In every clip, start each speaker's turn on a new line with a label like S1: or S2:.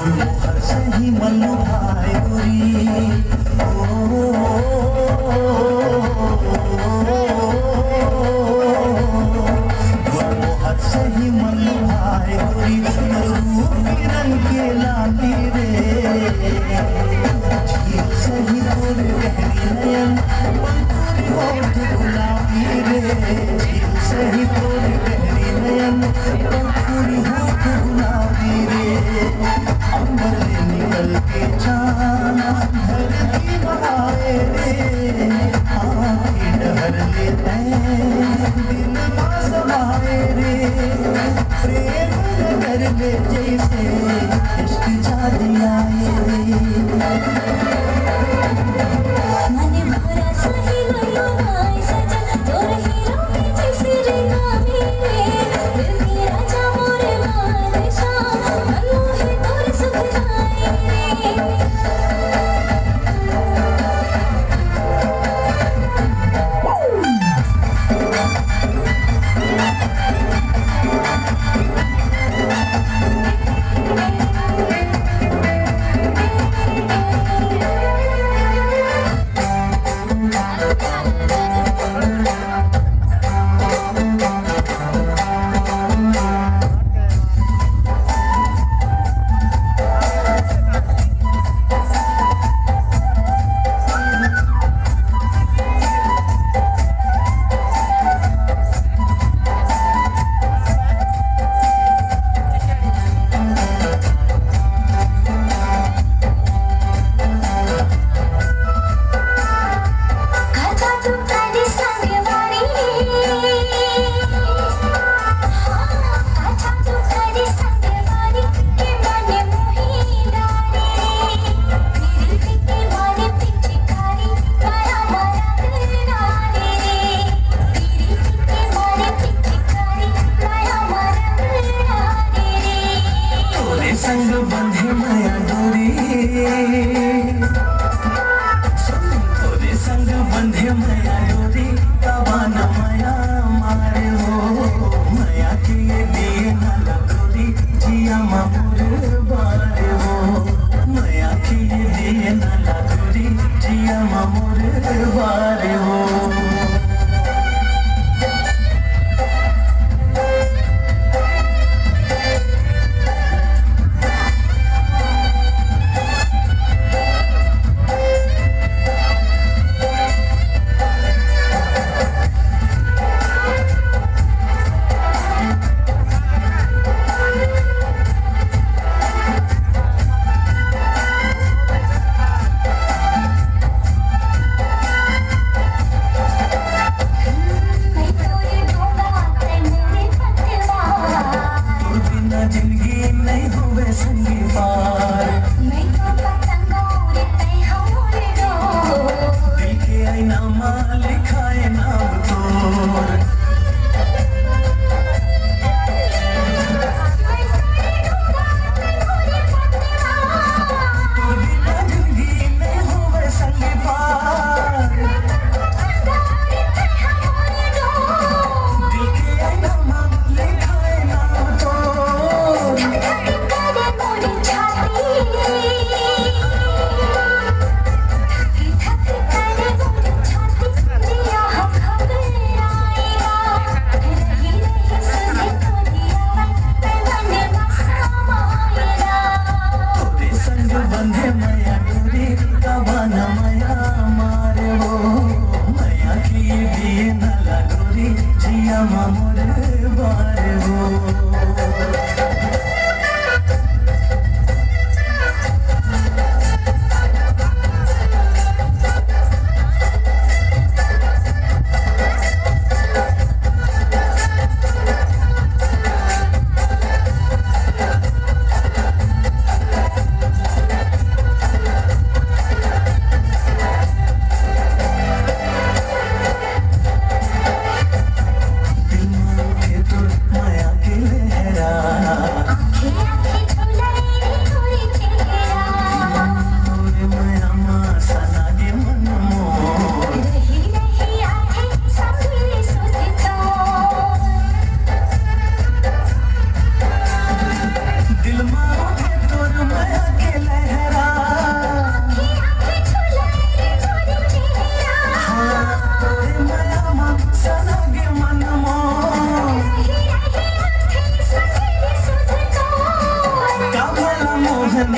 S1: हर सही मन भाई गोरी हर सही मन भाई गोरी रूपी रंग के लाली रे झील सही तोरे गहरी नयन पंखुड़ी होठ गुलाबी रे झील सही तोरे गहरी नयन पंखुड़ी होठ गुलाबी रे अंबर ले निकल के चांद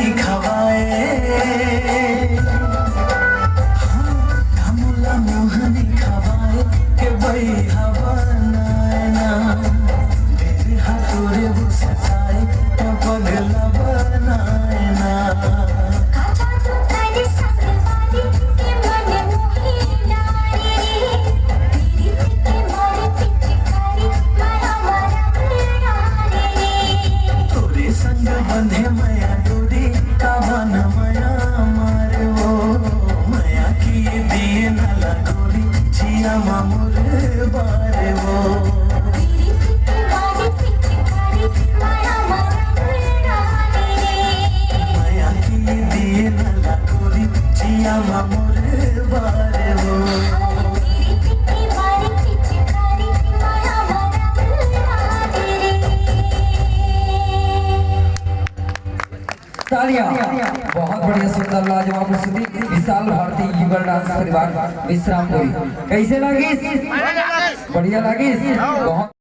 S1: मोहनी खवाए, धमुला मोहनी खवाए के भाई हवा नायना मेरे हाथोरे वो सताए तो पगला बनायना। बंधे मया डोरी कावन मया मारे वो मया की दिए नला गोरी जिया मामुर बारे वो मया की दिए नला गोरी जिया मामुर बारे वो।
S2: तालियां। बहुत बढ़िया सुंदर लाजवाब प्रस्तुति विशाल भारती युगल डांस परिवार विश्रामपुरी। कैसे लगी? बढ़िया लगी। बहुत